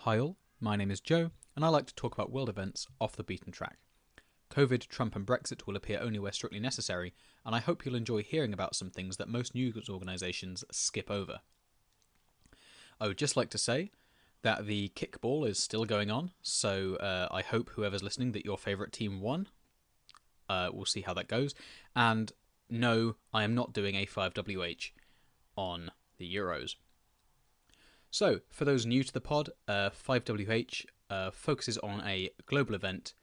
Hi all, my name is Joe, and I like to talk about world events off the beaten track. COVID, Trump and Brexit will appear only where strictly necessary, and I hope you'll enjoy hearing about some things that most news organisations skip over. I would just like to say that the kickball is still going on, so I hope whoever's listening that your favourite team won. We'll see how that goes. And no, I am not doing a 5WH on the Euros. So, for those new to the pod, 5WH focuses on a global event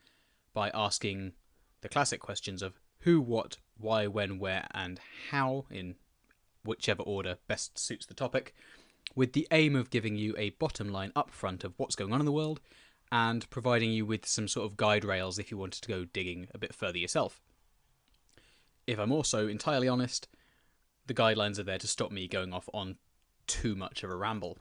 by asking the classic questions of who, what, why, when, where, and how, in whichever order best suits the topic, with the aim of giving you a bottom line up front of what's going on in the world and providing you with some sort of guide rails if you wanted to go digging a bit further yourself. If I'm also entirely honest, the guidelines are there to stop me going off on too much of a ramble.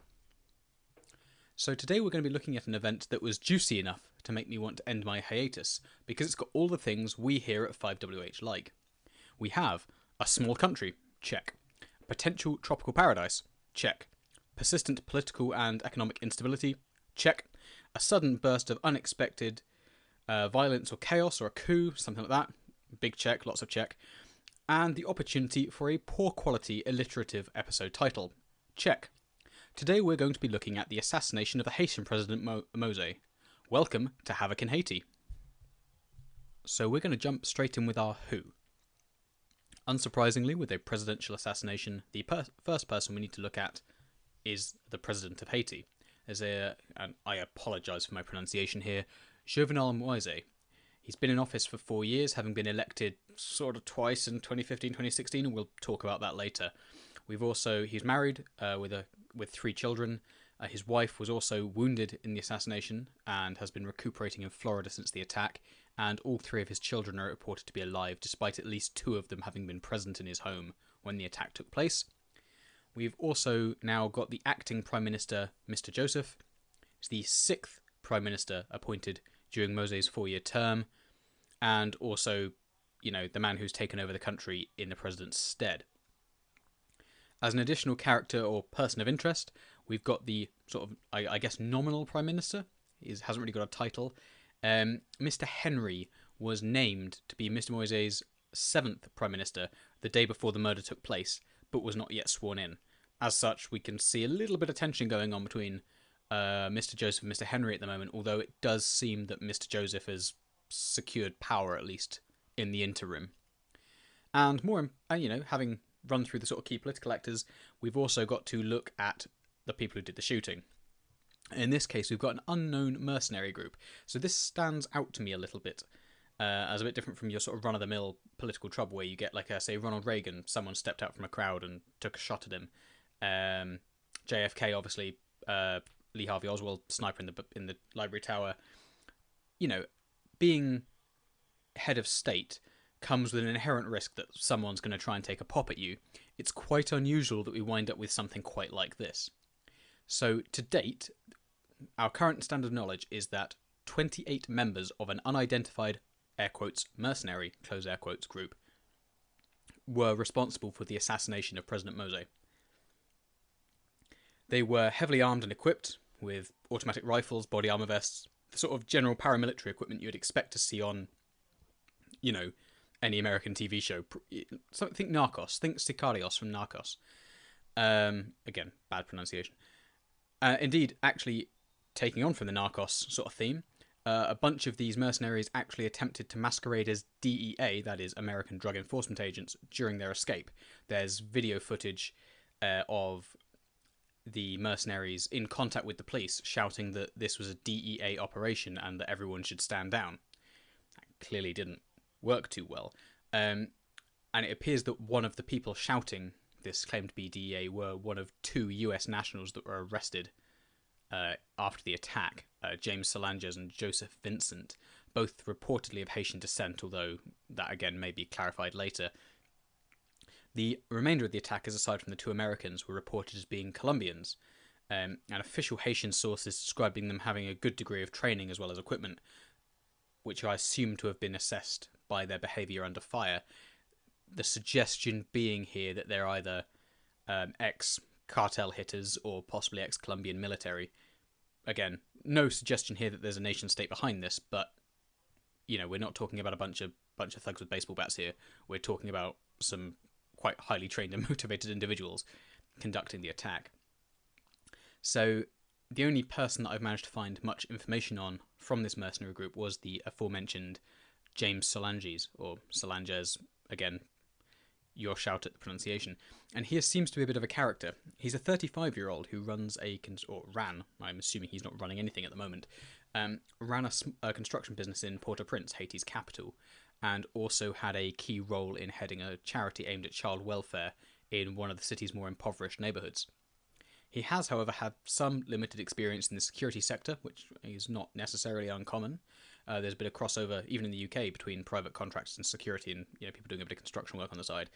So today we're going to be looking at an event that was juicy enough to make me want to end my hiatus, because it's got all the things we here at 5WH like. We have a small country, check. Potential tropical paradise, check. Persistent political and economic instability, check. A sudden burst of unexpected violence or chaos or a coup, something like that, big check, lots of check. And the opportunity for a poor quality alliterative episode title, check. Today we're going to be looking at the assassination of the Haitian President Moise. Welcome to Havoc in Haiti. So we're going to jump straight in with our who. Unsurprisingly, with a presidential assassination, the first person we need to look at is the President of Haiti. And I apologise for my pronunciation here, Jovenel Moise. He's been in office for 4 years, having been elected sort of twice in 2015, 2016, and we'll talk about that later. He's married with 3 children. His wife was also wounded in the assassination and has been recuperating in Florida since the attack, and all 3 of his children are reported to be alive, despite at least 2 of them having been present in his home when the attack took place. We've also now got the acting Prime Minister, Mr. Joseph. He's the 6th Prime Minister appointed during Moise's 4-year term, and also, the man who's taken over the country in the president's stead. As an additional character or person of interest, we've got the sort of, I guess, nominal Prime Minister. He hasn't really got a title. Mr. Henry was named to be Mr. Moise's 7th Prime Minister the day before the murder took place, but was not yet sworn in. As such, we can see a little bit of tension going on between Mr. Joseph and Mr. Henry at the moment, although it does seem that Mr. Joseph has secured power, at least in the interim. And having run through the sort of key political actors, we've also got to look at the people who did the shooting. In this case, we've got an unknown mercenary group. So this stands out to me a little bit as a bit different from your sort of run-of-the-mill political trouble where you get, like, say, Ronald Reagan, someone stepped out from a crowd and took a shot at him. JFK, obviously, Lee Harvey Oswald, sniper in the library tower. Being head of state comes with an inherent risk that someone's going to try and take a pop at you. It's quite unusual that we wind up with something quite like this. So, to date, our current standard of knowledge is that 28 members of an unidentified, air quotes, mercenary, close air quotes, group were responsible for the assassination of President Moise. They were heavily armed and equipped with automatic rifles, body armor vests, the sort of general paramilitary equipment you'd expect to see on, any American TV show. Think Narcos. Think Sicarios from Narcos. Again, bad pronunciation. Indeed, actually, taking on from the Narcos sort of theme, a bunch of these mercenaries actually attempted to masquerade as DEA, that is, American Drug Enforcement Agents, during their escape. There's video footage of the mercenaries in contact with the police shouting that this was a DEA operation and that everyone should stand down. That clearly didn't work too well. And it appears that one of the people shouting this claimed to be DEA were one of 2 US nationals that were arrested after the attack, James Solanges and Joseph Vincent, both reportedly of Haitian descent, although that again may be clarified later. The remainder of the attackers, aside from the 2 Americans, were reported as being Colombians, and official Haitian sources describing them having a good degree of training as well as equipment, which I assume to have been assessed by their behaviour under fire. The suggestion being here that they're either ex-cartel hitters or possibly ex-Colombian military, again, no suggestion here that there's a nation state behind this, but we're not talking about a bunch of thugs with baseball bats here. We're talking about some quite highly trained and motivated individuals conducting the attack. So the only person that I've managed to find much information on from this mercenary group was the aforementioned James Solanges, or Solanges, again, your shout at the pronunciation. And he seems to be a bit of a character. He's a 35-year-old who runs ran, I'm assuming he's not running anything at the moment, ran a construction business in Port-au-Prince, Haiti's capital, and also had a key role in heading a charity aimed at child welfare in one of the city's more impoverished neighbourhoods. He has, however, had some limited experience in the security sector, which is not necessarily uncommon. There's a bit of crossover, even in the UK, between private contractors and security, and people doing a bit of construction work on the side.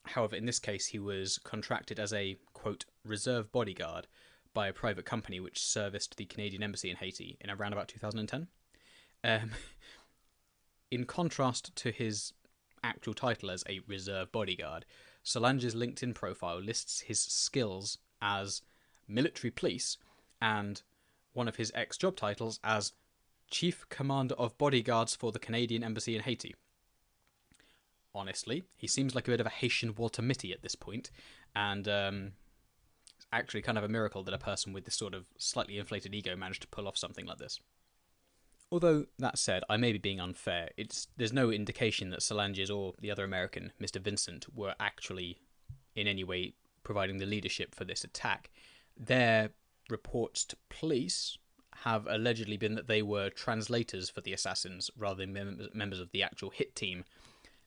However, in this case, he was contracted as a, quote, reserve bodyguard by a private company which serviced the Canadian embassy in Haiti in around about 2010. In contrast to his actual title as a reserve bodyguard, Solange's LinkedIn profile lists his skills as military police and one of his ex-job titles as Chief Commander of Bodyguards for the Canadian Embassy in Haiti. Honestly, he seems like a bit of a Haitian Walter Mitty at this point, and it's actually kind of a miracle that a person with this sort of slightly inflated ego managed to pull off something like this. Although, that said, I may be being unfair. There's no indication that Solanges or the other American, Mr. Vincent, were actually in any way providing the leadership for this attack. Their reports to police have allegedly been that they were translators for the assassins rather than members of the actual hit team.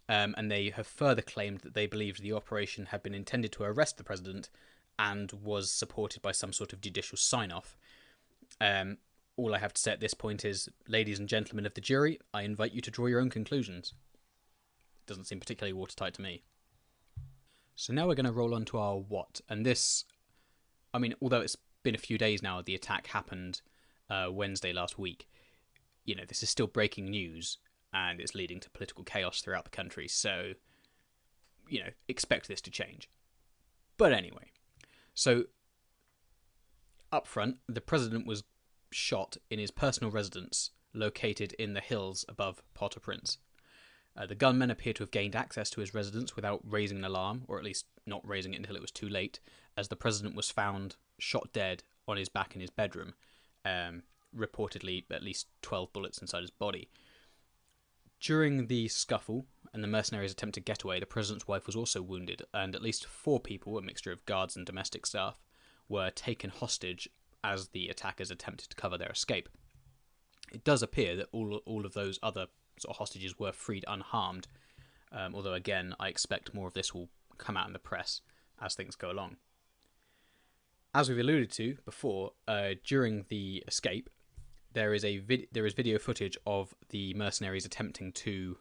And they have further claimed that they believed the operation had been intended to arrest the president and was supported by some sort of judicial sign-off. All I have to say at this point is, ladies and gentlemen of the jury, I invite you to draw your own conclusions. It doesn't seem particularly watertight to me. So now we're going to roll on to our what. And this, although it's been a few days now, the attack happened Wednesday last week. This is still breaking news, and it's leading to political chaos throughout the country. So, expect this to change. But anyway, so up front, the president was shot in his personal residence located in the hills above Port-au-Prince. The gunmen appear to have gained access to his residence without raising an alarm, or at least not raising it until it was too late, as the president was found shot dead on his back in his bedroom, reportedly at least 12 bullets inside his body. During the scuffle and the mercenaries' attempted getaway, the president's wife was also wounded, and at least 4 people, a mixture of guards and domestic staff, were taken hostage as the attackers attempted to cover their escape. It does appear that all of those other sort of hostages were freed unharmed, although again, I expect more of this will come out in the press as things go along. As we've alluded to before, during the escape, there is video footage of the mercenaries attempting to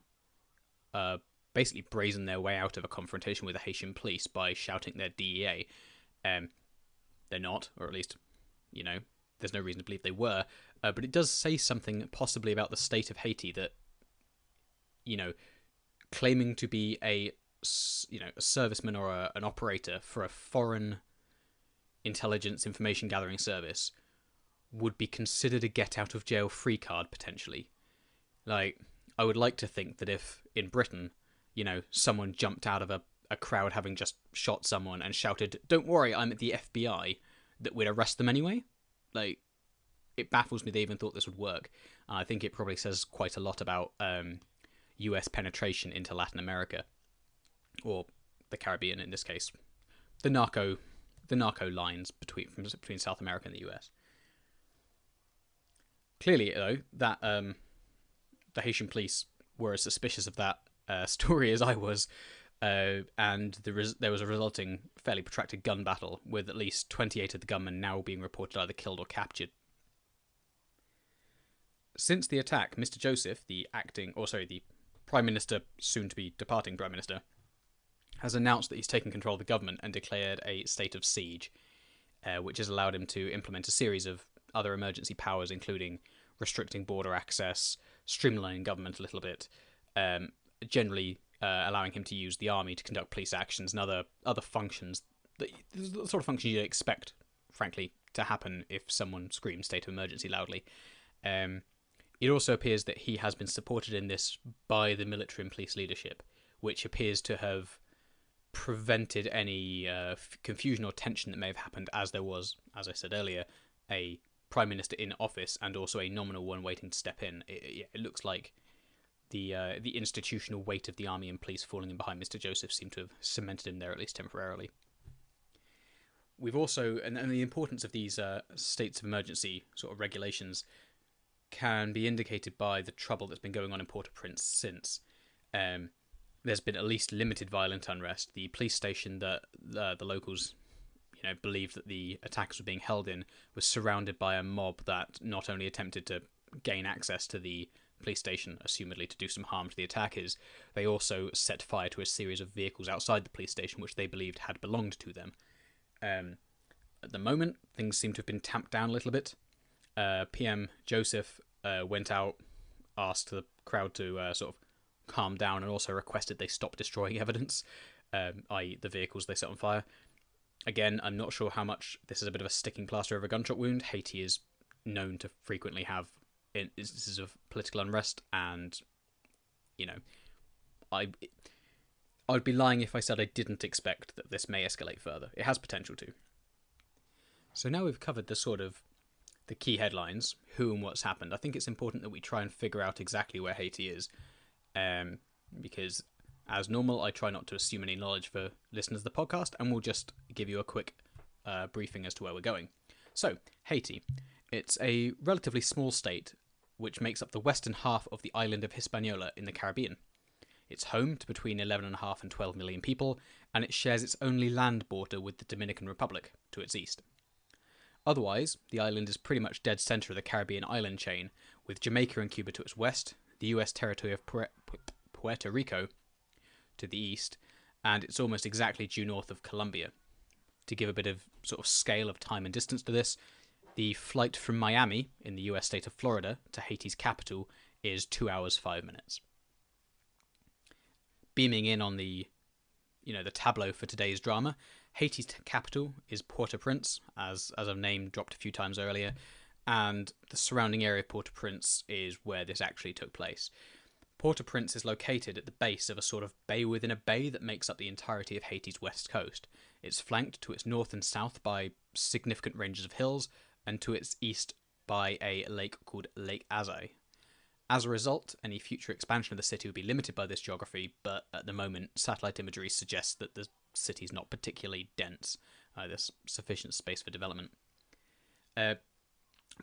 basically brazen their way out of a confrontation with the Haitian police by shouting their DEA. They're not, or at least, there's no reason to believe they were. But it does say something possibly about the state of Haiti that, claiming to be a serviceman or an operator for a foreign intelligence information gathering service would be considered a get-out-of-jail-free card, potentially. I would like to think that if, in Britain, someone jumped out of a crowd having just shot someone and shouted, "Don't worry, I'm at the FBI," that we'd arrest them anyway. It baffles me they even thought this would work. I think it probably says quite a lot about US penetration into Latin America, or the Caribbean in this case. The narco lines between South America and the US. Clearly, though, that the Haitian police were as suspicious of that story as I was, and there was a resulting fairly protracted gun battle, with at least 28 of the gunmen now being reported either killed or captured. Since the attack, Mr. Joseph, the Prime Minister, soon to be departing Prime Minister, has announced that he's taken control of the government and declared a state of siege, which has allowed him to implement a series of other emergency powers, including restricting border access, streamlining government a little bit, generally allowing him to use the army to conduct police actions and other functions, the sort of functions you'd expect, frankly, to happen if someone screams state of emergency loudly. It also appears that he has been supported in this by the military and police leadership, which appears to have prevented any confusion or tension that may have happened, as there was, as I said earlier, a prime minister in office and also a nominal one waiting to step in. It looks like the institutional weight of the army and police falling in behind Mr. Joseph seemed to have cemented him there, at least temporarily. We've also, and the importance of these states of emergency sort of regulations can be indicated by the trouble that's been going on in Port-au-Prince since. There's been at least limited violent unrest. The police station that the locals, believed that the attackers were being held in was surrounded by a mob that not only attempted to gain access to the police station, assumedly to do some harm to the attackers, they also set fire to a series of vehicles outside the police station which they believed had belonged to them. At the moment, things seem to have been tamped down a little bit. PM Joseph went out, asked the crowd to sort of calm down, and also requested they stop destroying evidence, i.e. the vehicles they set on fire. Again, I'm not sure how much this is a bit of a sticking plaster over a gunshot wound. Haiti is known to frequently have instances of political unrest, and I'd be lying if I said I didn't expect that this may escalate further. It has potential to. So now we've covered the key headlines, who and what's happened. I think it's important that we try and figure out exactly where Haiti is, because as normal, I try not to assume any knowledge for listeners of the podcast, and we'll just give you a quick briefing as to where we're going. So, Haiti. It's a relatively small state which makes up the western half of the island of Hispaniola in the Caribbean. It's home to between 11.5 and 12 million people, and it shares its only land border with the Dominican Republic to its east. Otherwise, the island is pretty much dead centre of the Caribbean island chain, with Jamaica and Cuba to its west, the US territory of Puerto Rico to the east, and it's almost exactly due north of Colombia. To give a bit of sort of scale of time and distance to this, the flight from Miami, in the US state of Florida, to Haiti's capital is 2 hours 5 minutes. Beaming in on the tableau for today's drama, Haiti's capital is Port-au-Prince, as I've named dropped a few times earlier, and the surrounding area of Port-au-Prince is where this actually took place. Port-au-Prince is located at the base of a sort of bay within a bay that makes up the entirety of Haiti's west coast. It's flanked to its north and south by significant ranges of hills, and to its east by a lake called Lake Azai. As a result, any future expansion of the city would be limited by this geography, but at the moment, satellite imagery suggests that the city is not particularly dense. There's sufficient space for development.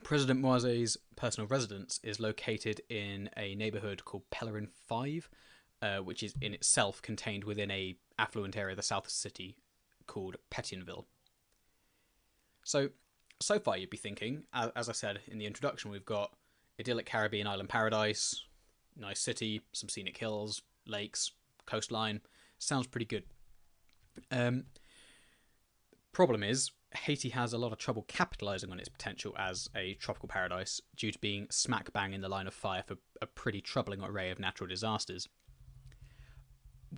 President Moise's personal residence is located in a neighbourhood called Pelerin 5, which is in itself contained within a affluent area of the south of the city called Pétionville. So far you'd be thinking, as I said in the introduction, we've got idyllic Caribbean island paradise, nice city, some scenic hills, lakes, coastline. Sounds pretty good. Problem is, Haiti has a lot of trouble capitalising on its potential as a tropical paradise due to being smack bang in the line of fire for a pretty troubling array of natural disasters.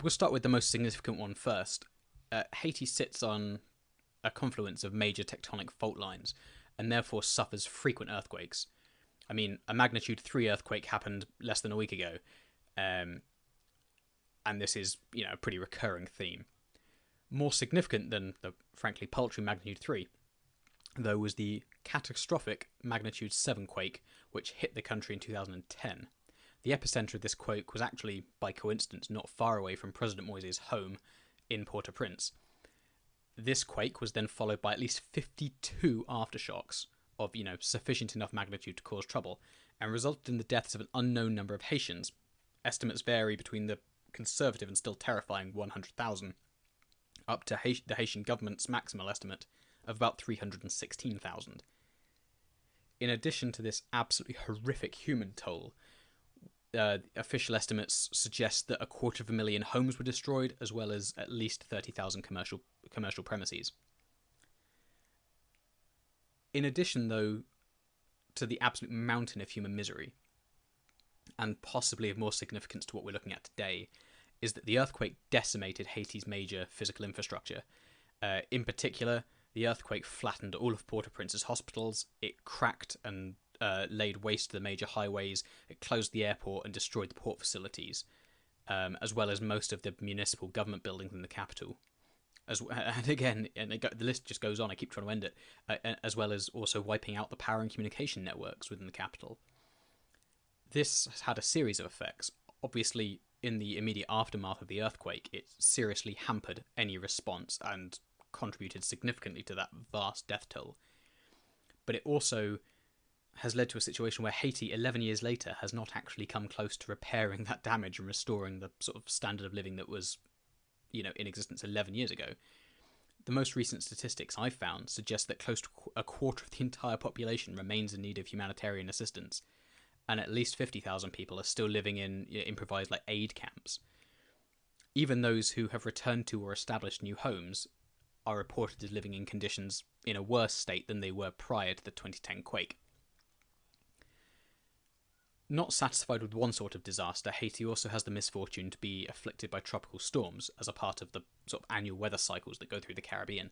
We'll start with the most significant one first. Haiti sits on a confluence of major tectonic fault lines and therefore suffers frequent earthquakes. I mean, a magnitude 3 earthquake happened less than a week ago, and this is, a pretty recurring theme. More significant than the frankly paltry magnitude 3, though, was the catastrophic magnitude 7 quake which hit the country in 2010. The epicenter of this quake was actually, by coincidence, not far away from President Moise's home in Port-au-Prince. This quake was then followed by at least 52 aftershocks of, sufficient enough magnitude to cause trouble, and resulted in the deaths of an unknown number of Haitians. Estimates vary between the conservative and still terrifying 100,000, up to the Haitian government's maximal estimate of about 316,000. In addition to this absolutely horrific human toll, official estimates suggest that 250,000 homes were destroyed, as well as at least 30,000 commercial premises. In addition, though, to the absolute mountain of human misery, and possibly of more significance to what we're looking at today, is that the earthquake decimated Haiti's major physical infrastructure. In particular, The earthquake flattened all of Port-au-Prince's hospitals, it cracked and laid waste to the major highways, it closed the airport and destroyed the port facilities, as well as most of the municipal government buildings in the capital. And again, the list just goes on, I keep trying to end it, as well as also wiping out the power and communication networks within the capital. This has had a series of effects. Obviously, in the immediate aftermath of the earthquake, it seriously hampered any response and contributed significantly to that vast death toll. But it also has led to a situation where Haiti, 11 years later, has not actually come close to repairing that damage and restoring the sort of standard of living that was, in existence 11 years ago. The most recent statistics I've found suggest that close to a quarter of the entire population remains in need of humanitarian assistance, and at least 50,000 people are still living in improvised aid camps. Even those who have returned to or established new homes are reported as living in conditions in a worse state than they were prior to the 2010 quake. Not satisfied with one sort of disaster, Haiti also has the misfortune to be afflicted by tropical storms as a part of the sort of annual weather cycles that go through the Caribbean.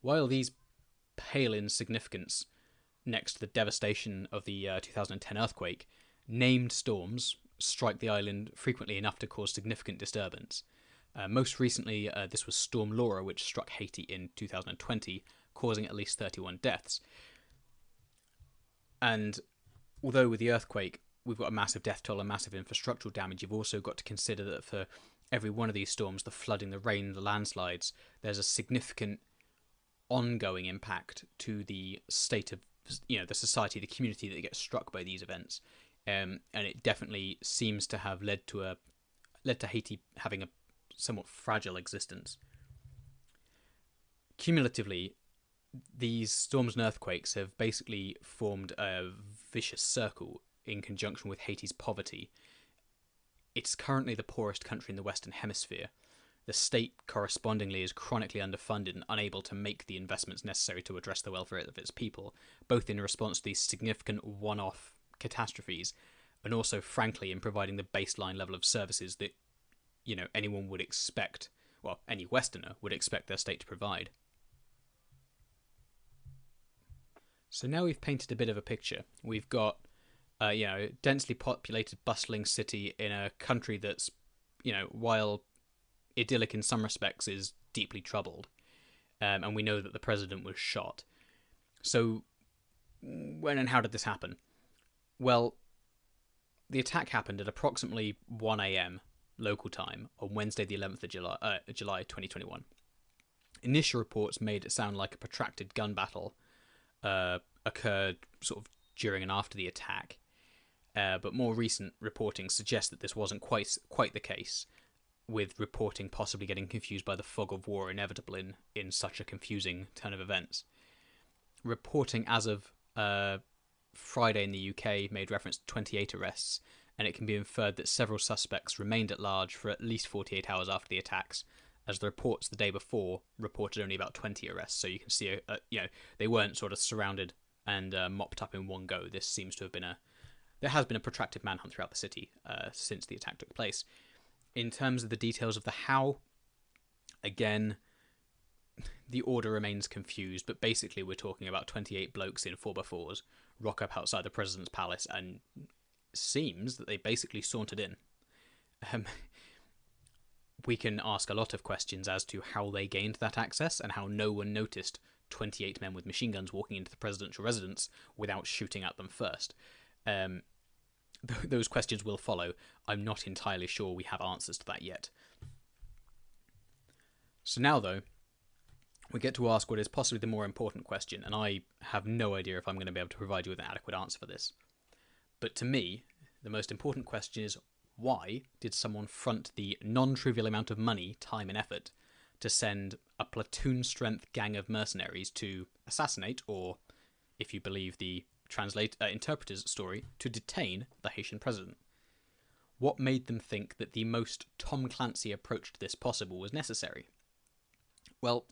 While these pale in significance next to the devastation of the 2010 earthquake, named storms strike the island frequently enough to cause significant disturbance. Most recently, this was Storm Laura, which struck Haiti in 2020, causing at least 31 deaths. And although with the earthquake, we've got a massive death toll and massive infrastructural damage, you've also got to consider that for every one of these storms, the flooding, the rain, the landslides, there's a significant ongoing impact to the state of, the society, the community that gets struck by these events. And it definitely seems to have led to Haiti having a somewhat fragile existence. Cumulatively, these storms and earthquakes have basically formed a vicious circle in conjunction with Haiti's poverty. It's currently the poorest country in the Western Hemisphere. The state, correspondingly, is chronically underfunded and unable to make the investments necessary to address the welfare of its people, both in response to these significant one-off catastrophes and also, frankly, in providing the baseline level of services that, anyone would expect, well, any Westerner would expect their state to provide. So now we've painted a bit of a picture. We've got, densely populated, bustling city in a country that's, while idyllic in some respects, is deeply troubled. And we know that the president was shot. So when and how did this happen? Well, the attack happened at approximately 1 a.m. local time on Wednesday the 11th of July 2021. Initial reports made it sound like a protracted gun battle occurred sort of during and after the attack, but more recent reporting suggests that this wasn't quite the case, with reporting possibly getting confused by the fog of war inevitable in such a confusing turn of events. Reporting as of Friday in the UK made reference to 28 arrests, and it can be inferred that several suspects remained at large for at least 48 hours after the attacks, as the reports the day before reported only about 20 arrests. So you can see, they weren't sort of surrounded and mopped up in one go. This seems to have been there has been a protracted manhunt throughout the city since the attack took place. In terms of the details of the how, again, the order remains confused, but basically we're talking about 28 blokes in 4x4s rock up outside the president's palace, and it seems that they basically sauntered in. We can ask a lot of questions as to how they gained that access and how no one noticed 28 men with machine guns walking into the presidential residence without shooting at them first. Those questions will follow. I'm not entirely sure we have answers to that yet. So now, though, we get to ask what is possibly the more important question, and I have no idea if I'm going to be able to provide you with an adequate answer for this. But to me, the most important question is, why did someone front the non-trivial amount of money, time and effort to send a platoon-strength gang of mercenaries to assassinate, or, if you believe the interpreter's story, to detain the Haitian president? What made them think that the most Tom Clancy approach to this possible was necessary? Well,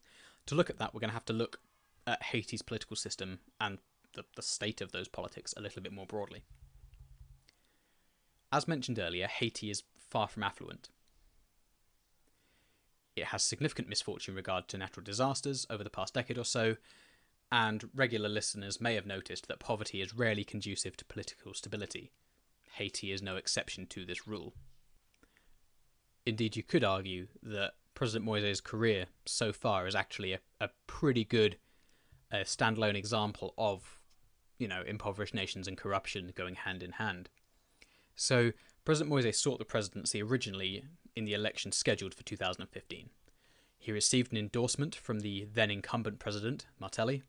to look at that, we're going to have to look at Haiti's political system and the state of those politics a little bit more broadly. As mentioned earlier, Haiti is far from affluent. It has significant misfortune in regard to natural disasters over the past decade or so, and regular listeners may have noticed that poverty is rarely conducive to political stability. Haiti is no exception to this rule. Indeed, you could argue that President Moise's career so far is actually a pretty good standalone example of, impoverished nations and corruption going hand in hand. So, President Moise sought the presidency originally in the election scheduled for 2015. He received an endorsement from the then incumbent president, Martelly,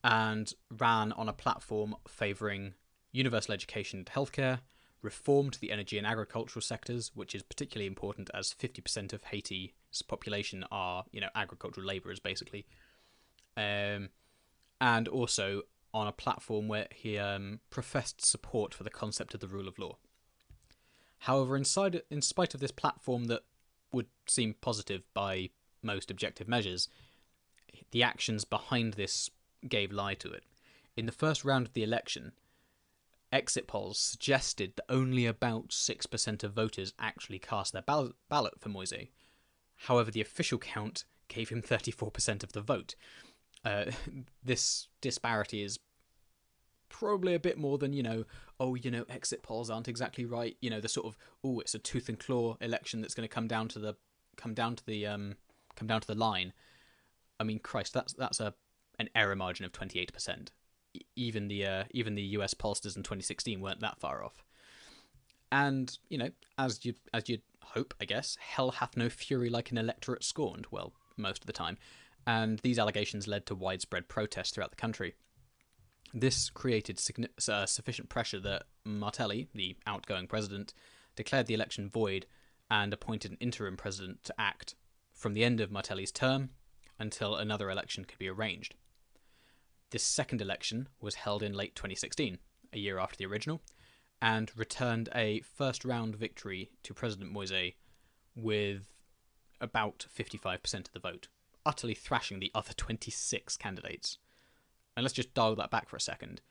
and ran on a platform favouring universal education and healthcare, reform to the energy and agricultural sectors, which is particularly important as 50% of Haiti's population are, agricultural labourers, basically, and also on a platform where he professed support for the concept of the rule of law. However, in spite of this platform that would seem positive by most objective measures, the actions behind this gave lie to it. In the first round of the election, exit polls suggested that only about 6% of voters actually cast their ballot for Moise. However, the official count gave him 34% of the vote. This disparity is probably a bit more than, exit polls aren't exactly right. The sort of, it's a tooth and claw election that's going to come down to the line. I mean, Christ, that's an error margin of 28%. Even the US pollsters in 2016 weren't that far off. And as you'd hope, I guess, hell hath no fury like an electorate scorned. Well, most of the time. And these allegations led to widespread protests throughout the country. This created sufficient pressure that Martelly, the outgoing president, declared the election void and appointed an interim president to act from the end of Martelly's term until another election could be arranged. This second election was held in late 2016, a year after the original, and returned a first-round victory to President Moise with about 55% of the vote, utterly thrashing the other 26 candidates. And let's just dial that back for a second.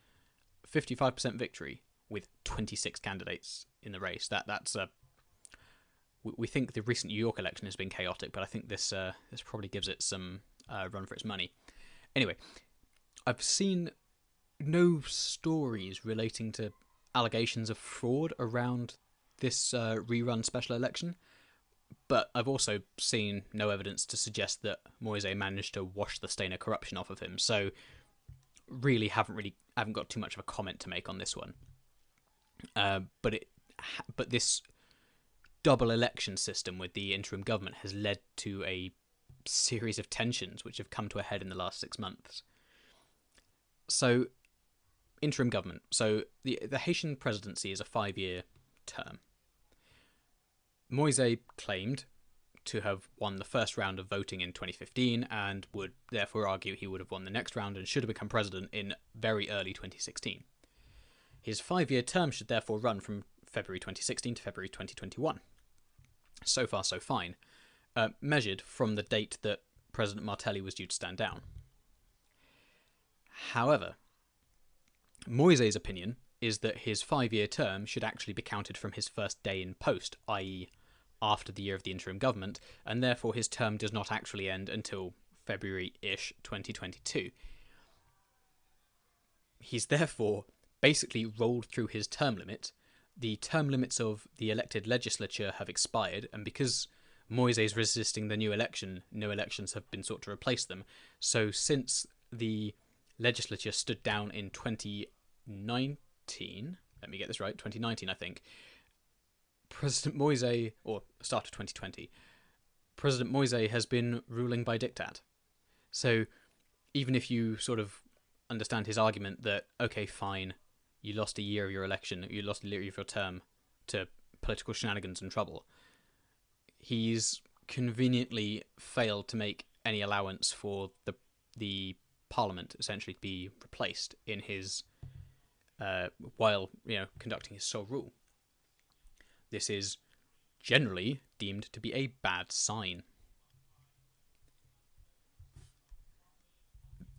55% victory with 26 candidates in the race. That's we think the recent New York election has been chaotic, but I think this probably gives it some run for its money. Anyway, I've seen no stories relating to allegations of fraud around this rerun special election, but I've also seen no evidence to suggest that Moise managed to wash the stain of corruption off of him. So really haven't got too much of a comment to make on this one. But this double election system with the interim government has led to a series of tensions which have come to a head in the last 6 months. So, interim government. So the Haitian presidency is a 5-year term. Moise claimed to have won the first round of voting in 2015 and would therefore argue he would have won the next round and should have become president in very early 2016. His 5-year term should therefore run from February 2016 to February 2021. So far, so fine, measured from the date that President Martelly was due to stand down. However, Moise's opinion is that his 5-year term should actually be counted from his first day in post, i.e. after the year of the interim government, and therefore his term does not actually end until February-ish 2022. He's therefore basically rolled through his term limit. The term limits of the elected legislature have expired, and because Moise is resisting the new election, no elections have been sought to replace them. So since the legislature stood down in 2019, let me get this right, 2019 I think, President Moise, or start of 2020, President Moise has been ruling by diktat. So even if you sort of understand his argument that, okay, fine, you lost a year of your election, you lost a year of your term to political shenanigans and trouble, he's conveniently failed to make any allowance for the parliament essentially to be replaced in his while conducting his sole rule. This is generally deemed to be a bad sign.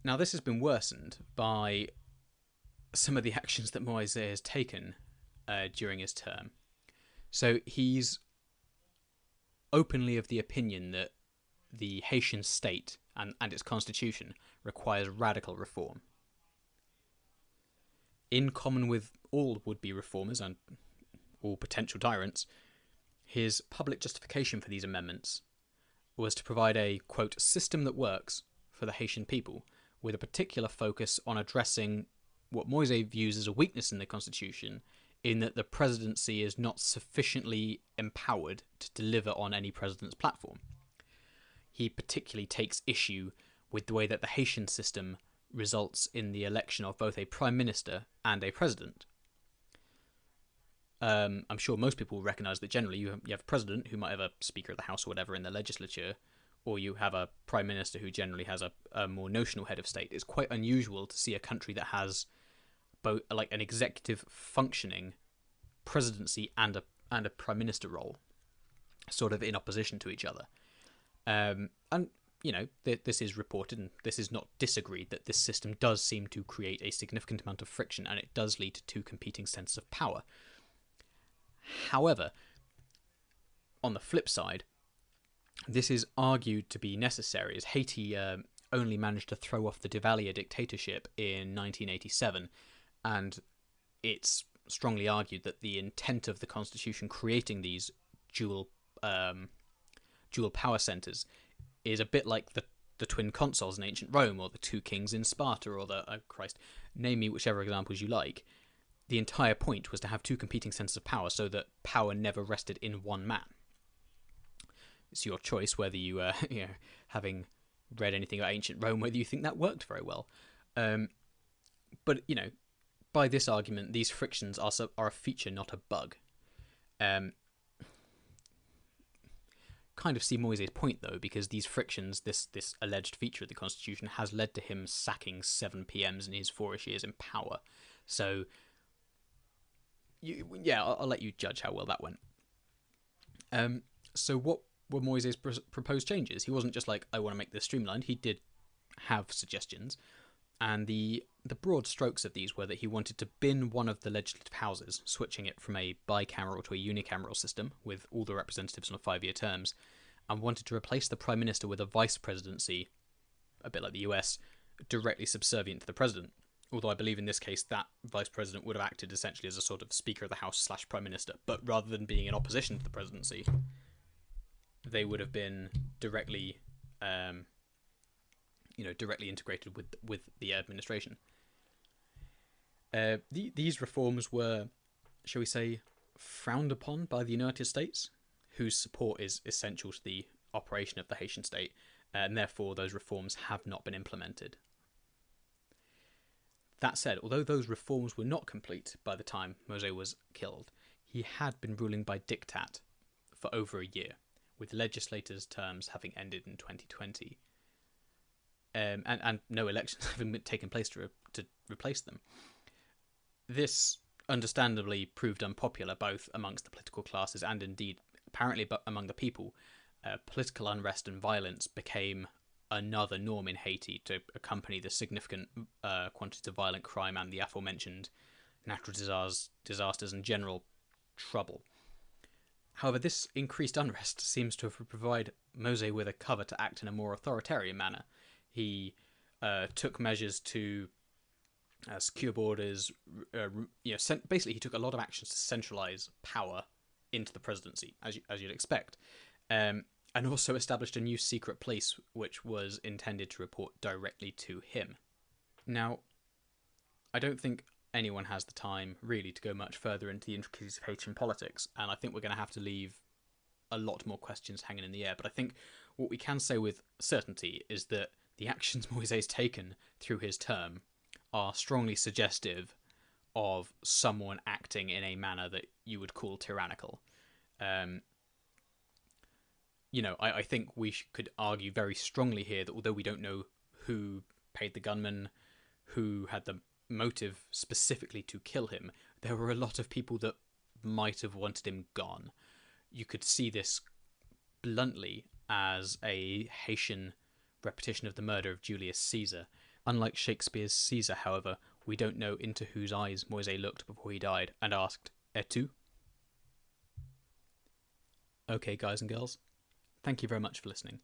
Now, this has been worsened by some of the actions that Moise has taken during his term. So he's openly of the opinion that the Haitian state and its constitution requires radical reform. In common with all would-be reformers and all potential tyrants, his public justification for these amendments was to provide a, quote, system that works for the Haitian people, with a particular focus on addressing what Moise views as a weakness in the constitution, in that the presidency is not sufficiently empowered to deliver on any president's platform. He particularly takes issue with the way that the Haitian system results in the election of both a prime minister and a president. I'm sure most people recognise that generally you have a president who might have a Speaker of the House or whatever in the legislature, or you have a prime minister who generally has a more notional head of state. It's quite unusual to see a country that has both like an executive functioning presidency and a prime minister role, sort of in opposition to each other. And you know, this is reported and this is not disagreed, that this system does seem to create a significant amount of friction, and it does lead to two competing senses of power. However, on the flip side, this is argued to be necessary, as Haiti only managed to throw off the Duvalier dictatorship in 1987, and it's strongly argued that the intent of the constitution creating these dual power centres is a bit like the twin consuls in ancient Rome, or the two kings in Sparta, or the name me whichever examples you like. The entire point was to have two competing senses of power, so that power never rested in one man. It's your choice whether you, having read anything about ancient Rome, whether you think that worked very well. But you know, by this argument, these frictions are a feature, not a bug. Kind of see Moise's point though, because these frictions, this alleged feature of the constitution, has led to him sacking 7 PMs in his 4-ish years in power. So, I'll let you judge how well that went. So what were Moise's proposed changes? He wasn't just like, I want to make this streamlined. He did have suggestions, and the broad strokes of these were that he wanted to bin one of the legislative houses, switching it from a bicameral to a unicameral system with all the representatives on 5-year terms, and wanted to replace the prime minister with a vice presidency, a bit like the US, directly subservient to the president. Although I believe in this case that vice president would have acted essentially as a sort of Speaker of the House / prime minister, but rather than being in opposition to the presidency, they would have been directly directly integrated with the administration. These reforms were, shall we say, frowned upon by the United States, whose support is essential to the operation of the Haitian state, and therefore those reforms have not been implemented. That said, although those reforms were not complete by the time Moise was killed, he had been ruling by diktat for over a year, with legislators' terms having ended in 2020. And no elections having taken place to replace them. This understandably proved unpopular both amongst the political classes and indeed apparently among the people. Political unrest and violence became another norm in Haiti to accompany the significant quantities of violent crime and the aforementioned natural disasters and general trouble. However, this increased unrest seems to have provided Moise with a cover to act in a more authoritarian manner. He took measures to secure borders. Basically, he took a lot of actions to centralise power into the presidency, as you'd expect, and also established a new secret police, which was intended to report directly to him. Now, I don't think anyone has the time really to go much further into the intricacies of Haitian politics, and I think we're going to have to leave a lot more questions hanging in the air. But I think what we can say with certainty is that the actions Moise has taken through his term are strongly suggestive of someone acting in a manner that you would call tyrannical. I think we could argue very strongly here that although we don't know who paid the gunman, who had the motive specifically to kill him, there were a lot of people that might have wanted him gone. You could see this bluntly as a Haitian repetition of the murder of Julius Caesar. Unlike Shakespeare's Caesar, however, we don't know into whose eyes Moise looked before he died and asked, "Et tu?" Okay, guys and girls, thank you very much for listening.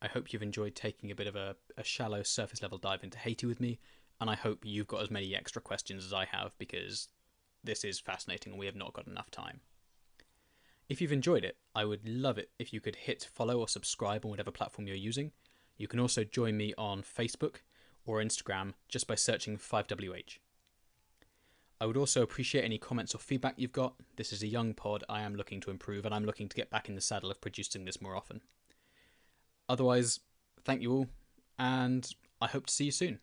I hope you've enjoyed taking a bit of a shallow surface level dive into Haiti with me, and I hope you've got as many extra questions as I have, because this is fascinating and we have not got enough time. If you've enjoyed it, I would love it if you could hit follow or subscribe on whatever platform you're using. You can also join me on Facebook or Instagram just by searching 5WH. I would also appreciate any comments or feedback you've got. This is a young pod, I am looking to improve, and I'm looking to get back in the saddle of producing this more often. Otherwise, thank you all, and I hope to see you soon.